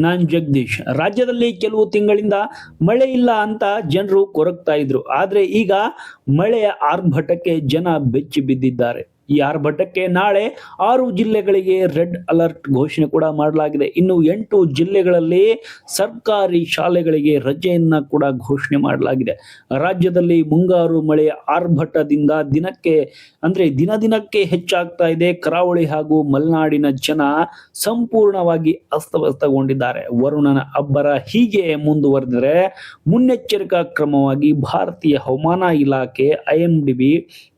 ನಾನ್ ಜಗದೀಶ್. ರಾಜ್ಯದಲ್ಲಿ ಕೆಲವು ತಿಂಗಳಿಂದ ಮಳೆ ಇಲ್ಲ ಅಂತ ಜನರು ಕೊರಗ್ತಾ ಇದ್ರು. ಆದ್ರೆ ಈಗ ಮಳೆಯ ಆರ್ಭಟಕ್ಕೆ ಜನ ಬೆಚ್ಚಿ ಬಿದ್ದಿದ್ದಾರೆ. ಈ ಆರ್ಭಟಕ್ಕೆ ನಾಳೆ 6 ಜಿಲ್ಲೆಗಳಿಗೆ ರೆಡ್ ಅಲರ್ಟ್ ಘೋಷಣೆ ಕೂಡ ಮಾಡಲಾಗಿದೆ. ಇನ್ನು 8 ಜಿಲ್ಲೆಗಳಲ್ಲಿ ಸರ್ಕಾರಿ ಶಾಲೆಗಳಿಗೆ ರಜೆಯನ್ನ ಕೂಡ ಘೋಷಣೆ ಮಾಡಲಾಗಿದೆ. ರಾಜ್ಯದಲ್ಲಿ ಮುಂಗಾರು ಮಳೆಯ ಆರ್ಭಟದಿಂದ ದಿನ ದಿನಕ್ಕೆ ಹೆಚ್ಚಾಗ್ತಾ ಇದೆ. ಕರಾವಳಿ ಹಾಗೂ ಮಲೆನಾಡಿನ ಜನ ಸಂಪೂರ್ಣವಾಗಿ ಅಸ್ತವ್ಯಸ್ತಗೊಂಡಿದ್ದಾರೆ. ವರುಣನ ಅಬ್ಬರ ಹೀಗೆ ಮುಂದುವರೆದರೆ ಮುನ್ನೆಚ್ಚರಿಕಾ ಕ್ರಮವಾಗಿ ಭಾರತೀಯ ಹವಾಮಾನ ಇಲಾಖೆ IMDB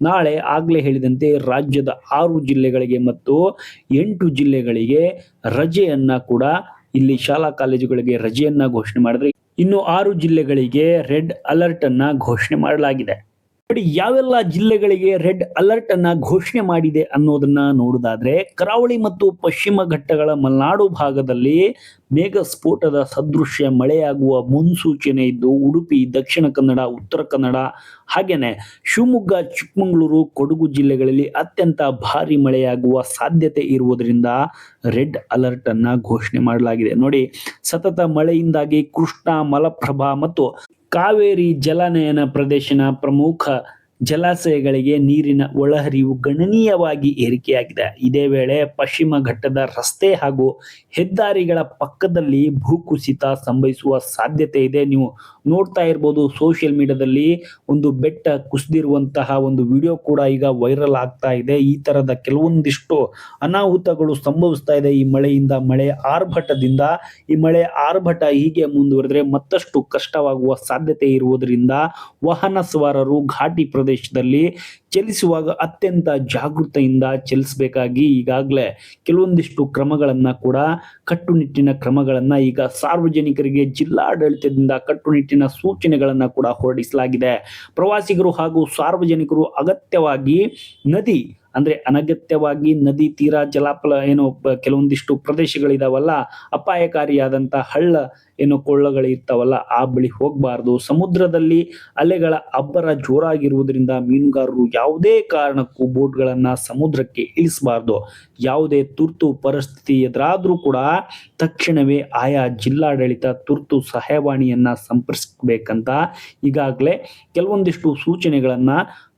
ನಾಳೆ ಆಗ್ಲೇ ಹೇಳಿದಂತೆ ರಾಜ್ಯದ 6 ಜಿಲ್ಲೆಗಳಿಗೆ ಮತ್ತು 8 ಜಿಲ್ಲೆಗಳಿಗೆ ರಜೆಯನ್ನ ಕೂಡ ಇಲ್ಲಿ ಶಾಲಾ ಕಾಲೇಜುಗಳಿಗೆ ರಜೆಯನ್ನ ಘೋಷಣೆ ಮಾಡಿದ್ರೆ, ಇನ್ನು 6 ಜಿಲ್ಲೆಗಳಿಗೆ ರೆಡ್ ಅಲರ್ಟ್ ಅನ್ನ ಘೋಷಣೆ ಮಾಡಲಾಗಿದೆ. ನೋಡಿ, ಯಾವೆಲ್ಲ ಜಿಲ್ಲೆಗಳಿಗೆ ರೆಡ್ ಅಲರ್ಟ್ ಅನ್ನ ಘೋಷಣೆ ಮಾಡಿದೆ ಅನ್ನೋದನ್ನ ನೋಡುವುದಾದ್ರೆ, ಕರಾವಳಿ ಮತ್ತು ಪಶ್ಚಿಮ ಘಟ್ಟಗಳ ಮಲೆನಾಡು ಭಾಗದಲ್ಲಿ ಮೇಘ ಸ್ಫೋಟದ ಸದೃಶ್ಯ ಮಳೆಯಾಗುವ ಮುನ್ಸೂಚನೆ ಇದ್ದು, ಉಡುಪಿ, ದಕ್ಷಿಣ ಕನ್ನಡ, ಉತ್ತರ ಕನ್ನಡ ಹಾಗೇನೆ ಶಿವಮೊಗ್ಗ, ಚಿಕ್ಕಮಗಳೂರು, ಕೊಡಗು ಜಿಲ್ಲೆಗಳಲ್ಲಿ ಅತ್ಯಂತ ಭಾರಿ ಮಳೆಯಾಗುವ ಸಾಧ್ಯತೆ ಇರುವುದರಿಂದ ರೆಡ್ ಅಲರ್ಟ್ ಅನ್ನ ಘೋಷಣೆ ಮಾಡಲಾಗಿದೆ. ನೋಡಿ, ಸತತ ಮಳೆಯಿಂದಾಗಿ ಕೃಷ್ಣಾ, ಮಲಪ್ರಭಾ ಮತ್ತು ಕಾವೇರಿ ಜಲನಯನ ಪ್ರದೇಶನ ಪ್ರಮುಖ ಜಲಾಶಯಗಳಿಗೆ ನೀರಿನ ಒಳಹರಿವು ಗಣನೀಯವಾಗಿ ಏರಿಕೆಯಾಗಿದೆ. ಇದೇ ವೇಳೆ ಪಶ್ಚಿಮ ಘಟ್ಟದ ರಸ್ತೆ ಹಾಗೂ ಹೆದ್ದಾರಿಗಳ ಪಕ್ಕದಲ್ಲಿ ಭೂಕುಸಿತ ಸಂಭವಿಸುವ ಸಾಧ್ಯತೆ ಇದೆ. ನೀವು ನೋಡ್ತಾ ಇರ್ಬೋದು, ಸೋಷಿಯಲ್ ಮೀಡಿಯಾದಲ್ಲಿ ಒಂದು ಬೆಟ್ಟ ಕುಸಿದಿರುವಂತಹ ಒಂದು ವಿಡಿಯೋ ಕೂಡ ಈಗ ವೈರಲ್ ಆಗ್ತಾ ಇದೆ. ಈ ತರದ ಕೆಲವೊಂದಿಷ್ಟು ಅನಾಹುತಗಳು ಸಂಭವಿಸ್ತಾ ಇದೆ ಈ ಮಳೆಯಿಂದ, ಮಳೆಯ ಆರ್ಭಟದಿಂದ. ಈ ಮಳೆ ಆರ್ಭಟ ಹೀಗೆ ಮುಂದುವರೆದ್ರೆ ಮತ್ತಷ್ಟು ಕಷ್ಟವಾಗುವ ಸಾಧ್ಯತೆ ಇರುವುದರಿಂದ ವಾಹನ ಸವಾರರು ಘಾಟಿ ಪ್ರದೇಶದಲ್ಲಿ ಚಲಿಸುವಾಗ ಅತ್ಯಂತ ಜಾಗೃತೆಯಿಂದ ಚಲಿಸಬೇಕಾಗಿ ಈಗಾಗಲೇ ಕೆಲವೊಂದಿಷ್ಟು ಕ್ರಮಗಳನ್ನ ಕೂಡ ಕಟ್ಟುನಿಟ್ಟಿನ ಕ್ರಮಗಳನ್ನ ಈಗ ಸಾರ್ವಜನಿಕರಿಗೆ ಜಿಲ್ಲಾಡಳಿತದಿಂದ ಕಟ್ಟುನಿಟ್ಟಿನ ಸೂಚನೆಗಳನ್ನ ಕೂಡ ಹೊರಡಿಸಲಾಗಿದೆ. ಪ್ರವಾಸಿಗರು ಹಾಗೂ ಸಾರ್ವಜನಿಕರು ಅಗತ್ಯವಾಗಿ ಅನಗತ್ಯವಾಗಿ ನದಿ ತೀರ ಜಲಾಪಲ ಕೆಲವೊಂದಿಷ್ಟು ಪ್ರದೇಶಗಳಿದಾವಲ್ಲ, ಅಪಾಯಕಾರಿಯಾದಂತ ಹಳ್ಳ ಕೊಳ್ಳಗಳು ಇರ್ತಾವಲ್ಲ, ಆ ಬಳಿ ಹೋಗಬಾರ್ದು. ಸಮುದ್ರದಲ್ಲಿ ಅಲೆಗಳ ಅಬ್ಬರ ಜೋರಾಗಿರುವುದರಿಂದ ಮೀನುಗಾರರು ಯಾವುದೇ ಕಾರಣಕ್ಕೂ ಬೋಟ್ಗಳನ್ನ ಸಮುದ್ರಕ್ಕೆ ಇಳಿಸಬಾರ್ದು. ಯಾವುದೇ ತುರ್ತು ಪರಿಸ್ಥಿತಿ ಎದುರಾದ್ರೂ ಕೂಡ ತಕ್ಷಣವೇ ಆಯಾ ಜಿಲ್ಲಾಡಳಿತ ತುರ್ತು ಸಹಾಯವಾಣಿಯನ್ನ ಸಂಪರ್ಕಿಸಬೇಕಂತ ಈಗಾಗಲೇ ಕೆಲವೊಂದಿಷ್ಟು ಸೂಚನೆಗಳನ್ನ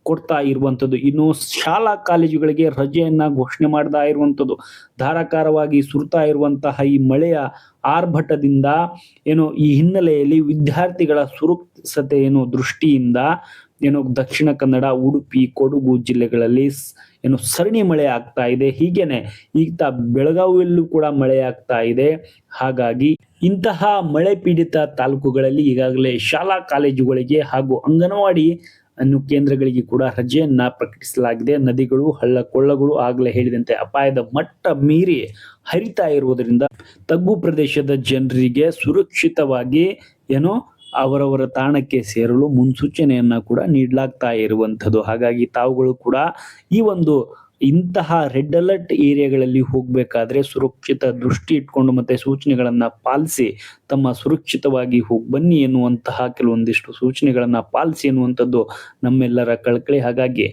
ಕೊಡ್ತಾ ಇರುವಂಥದ್ದು. ಇನ್ನು ಶಾಲಾ ಕಾಲೇಜುಗಳಿಗೆ ರಜೆಯನ್ನ ಘೋಷಣೆ ಮಾಡ್ತಾ ಇರುವಂಥದ್ದು. ಧಾರಾಕಾರವಾಗಿ ಸುರಿತಾ ಇರುವಂತಹ ಈ ಮಳೆಯ ಆರ್ಭಟದಿಂದ ಈ ಹಿನ್ನೆಲೆಯಲ್ಲಿ ವಿದ್ಯಾರ್ಥಿಗಳ ಸುರಕ್ಷತೆ ದೃಷ್ಟಿಯಿಂದ ದಕ್ಷಿಣ ಕನ್ನಡ, ಉಡುಪಿ, ಕೊಡಗು ಜಿಲ್ಲೆಗಳಲ್ಲಿ ಸರಣಿ ಮಳೆ ಆಗ್ತಾ ಇದೆ. ಹೀಗೇನೆ ಈಗ ಬೆಳಗಾವಿಯಲ್ಲೂ ಕೂಡ ಮಳೆ ಆಗ್ತಾ ಇದೆ. ಹಾಗಾಗಿ ಇಂತಹ ಮಳೆ ಪೀಡಿತ ತಾಲೂಕುಗಳಲ್ಲಿ ಈಗಾಗಲೇ ಶಾಲಾ ಕಾಲೇಜುಗಳಿಗೆ ಹಾಗೂ ಅಂಗನವಾಡಿ ಕೇಂದ್ರಗಳಿಗೆ ಕೂಡ ರಜೆಯನ್ನ ಪ್ರಕಟಿಸಲಾಗಿದೆ. ನದಿಗಳು, ಹಳ್ಳ ಕೊಳ್ಳಗಳು ಆಗಲೇ ಹೇಳಿದಂತೆ ಅಪಾಯದ ಮಟ್ಟ ಮೀರಿ ಹರಿತಾ ಇರುವುದರಿಂದ ತಗ್ಗು ಪ್ರದೇಶದ ಜನರಿಗೆ ಸುರಕ್ಷಿತವಾಗಿ ಅವರವರ ತಾಣಕ್ಕೆ ಸೇರಲು ಮುನ್ಸೂಚನೆಯನ್ನ ಕೂಡ ನೀಡಲಾಗ್ತಾ ಇರುವಂಥದ್ದು. ಹಾಗಾಗಿ ತಾವುಗಳು ಕೂಡ ಇಂತಹ ರೆಡ್ ಅಲರ್ಟ್ ಏರಿಯಾಗಳಲ್ಲಿ ಹೋಗಬೇಕಾದ್ರೆ ಸುರಕ್ಷಿತ ದೃಷ್ಟಿ ಇಟ್ಕೊಂಡು ಮತ್ತೆ ಸೂಚನೆಗಳನ್ನ ಪಾಲಿಸಿ ತಮ್ಮ ಸುರಕ್ಷಿತವಾಗಿ ಹೋಗಿ ಬನ್ನಿ ಎನ್ನುವಂತಹ ಕೆಲವೊಂದಿಷ್ಟು ಸೂಚನೆಗಳನ್ನ ಪಾಲಿಸಿ ಎನ್ನುವಂಥದ್ದು ನಮ್ಮೆಲ್ಲರ ಕಳಕಳಿ. ಹಾಗಾಗಿ